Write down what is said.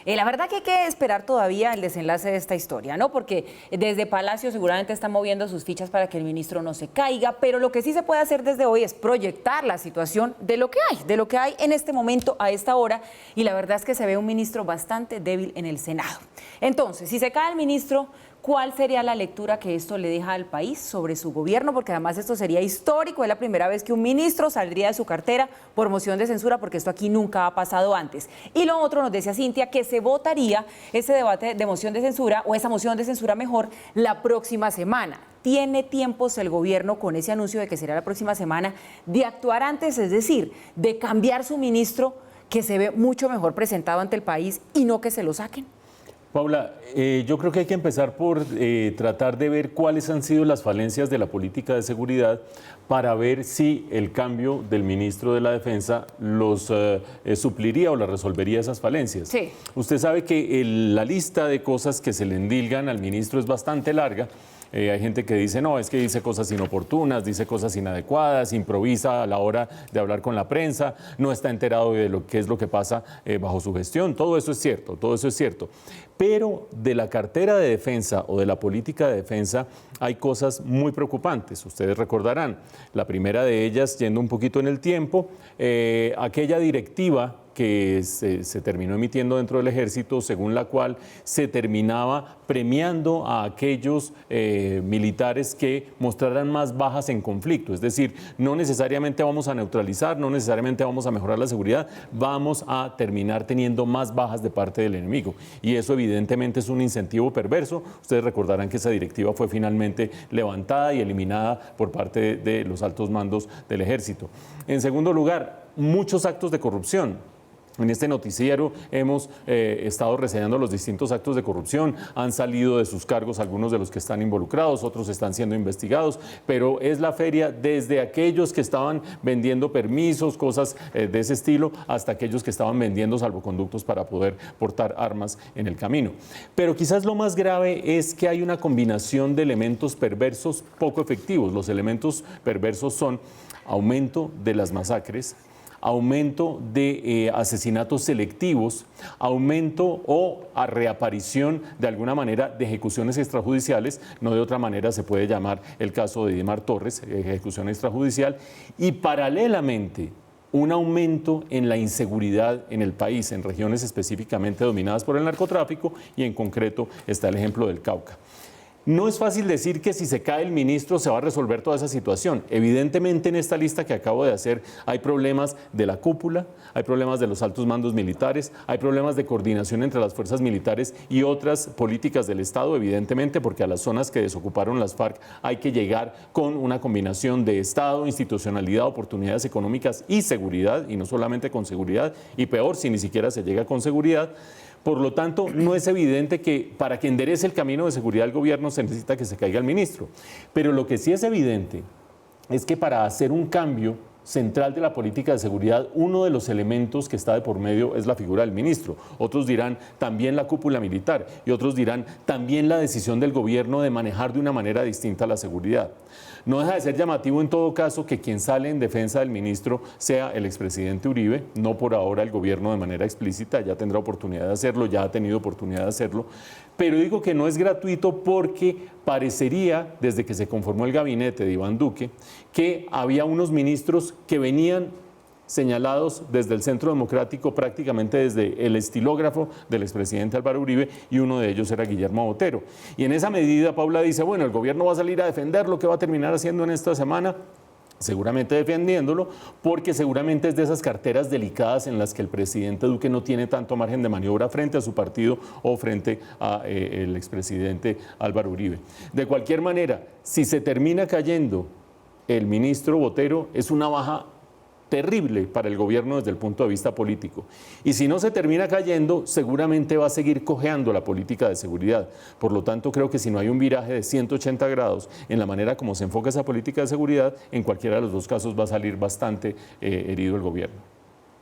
La verdad que hay que esperar todavía el desenlace de esta historia, ¿no? Porque desde Palacio seguramente están moviendo sus fichas para que el ministro no se caiga, pero lo que sí se puede hacer desde hoy es proyectar la situación de lo que hay en este momento, a esta hora, y la verdad es que se ve un ministro bastante débil en el Senado. Entonces, si se cae el ministro, ¿cuál sería la lectura que esto le deja al país sobre su gobierno? Porque además esto sería histórico, es la primera vez que un ministro saldría de su cartera por moción de censura, porque esto aquí nunca ha pasado antes. Y lo otro, nos decía Cintia, que se votaría ese debate de moción de censura, o esa moción de censura mejor, la próxima semana. ¿Tiene tiempos el gobierno, con ese anuncio de que será la próxima semana, de actuar antes, es decir, de cambiar su ministro, que se ve mucho mejor presentado ante el país, y no que se lo saquen? Paula, yo creo que hay que empezar por tratar de ver cuáles han sido las falencias de la política de seguridad para ver si el cambio del ministro de la Defensa los supliría o las resolvería esas falencias. Sí. Usted sabe que la lista de cosas que se le endilgan al ministro es bastante larga. Hay gente que dice, no, es que dice cosas inoportunas, dice cosas inadecuadas, improvisa a la hora de hablar con la prensa, no está enterado de lo que es lo que pasa bajo su gestión. Todo eso es cierto, todo eso es cierto. Pero de la cartera de defensa o de la política de defensa hay cosas muy preocupantes. Ustedes recordarán, la primera de ellas, yendo un poquito en el tiempo, aquella directiva que se terminó emitiendo dentro del Ejército, según la cual se terminaba premiando a aquellos militares que mostraran más bajas en conflicto. Es decir, no necesariamente vamos a neutralizar, no necesariamente vamos a mejorar la seguridad, vamos a terminar teniendo más bajas de parte del enemigo. Y eso evidentemente es un incentivo perverso. Ustedes recordarán que esa directiva fue finalmente levantada y eliminada por parte de los altos mandos del Ejército. En segundo lugar, muchos actos de corrupción. En este noticiero hemos estado reseñando los distintos actos de corrupción, han salido de sus cargos algunos de los que están involucrados, otros están siendo investigados, pero es la feria desde aquellos que estaban vendiendo permisos, cosas de ese estilo, hasta aquellos que estaban vendiendo salvoconductos para poder portar armas en el camino. Pero quizás lo más grave es que hay una combinación de elementos perversos poco efectivos. Los elementos perversos son aumento de las masacres, aumento de asesinatos selectivos, aumento o reaparición de alguna manera de ejecuciones extrajudiciales, no de otra manera se puede llamar el caso de Edimar Torres, ejecución extrajudicial, y paralelamente un aumento en la inseguridad en el país, en regiones específicamente dominadas por el narcotráfico, y en concreto está el ejemplo del Cauca. No es fácil decir que si se cae el ministro se va a resolver toda esa situación. Evidentemente en esta lista que acabo de hacer hay problemas de la cúpula, hay problemas de los altos mandos militares, hay problemas de coordinación entre las fuerzas militares y otras políticas del Estado, evidentemente, porque a las zonas que desocuparon las FARC hay que llegar con una combinación de Estado, institucionalidad, oportunidades económicas y seguridad, y no solamente con seguridad, y peor si ni siquiera se llega con seguridad. Por lo tanto, no es evidente que para que enderece el camino de seguridad del gobierno se necesita que se caiga el ministro. Pero lo que sí es evidente es que para hacer un cambio central de la política de seguridad, uno de los elementos que está de por medio es la figura del ministro. Otros dirán también la cúpula militar y otros dirán también la decisión del gobierno de manejar de una manera distinta la seguridad. No deja de ser llamativo en todo caso que quien sale en defensa del ministro sea el expresidente Uribe, no por ahora el gobierno de manera explícita, ya tendrá oportunidad de hacerlo, ya ha tenido oportunidad de hacerlo, pero digo que no es gratuito porque parecería, desde que se conformó el gabinete de Iván Duque, que había unos ministros que venían señalados desde el Centro Democrático, prácticamente desde el estilógrafo del expresidente Álvaro Uribe, y uno de ellos era Guillermo Botero. Y en esa medida Paula dice, bueno, el gobierno va a salir a defender lo que va a terminar haciendo en esta semana, seguramente defendiéndolo, porque seguramente es de esas carteras delicadas en las que el presidente Duque no tiene tanto margen de maniobra frente a su partido o frente al expresidente Álvaro Uribe. De cualquier manera, si se termina cayendo el ministro Botero, es una baja terrible para el gobierno desde el punto de vista político. Y si no se termina cayendo, seguramente va a seguir cojeando la política de seguridad. Por lo tanto, creo que si no hay un viraje de 180 grados en la manera como se enfoca esa política de seguridad, en cualquiera de los dos casos va a salir bastante herido el gobierno.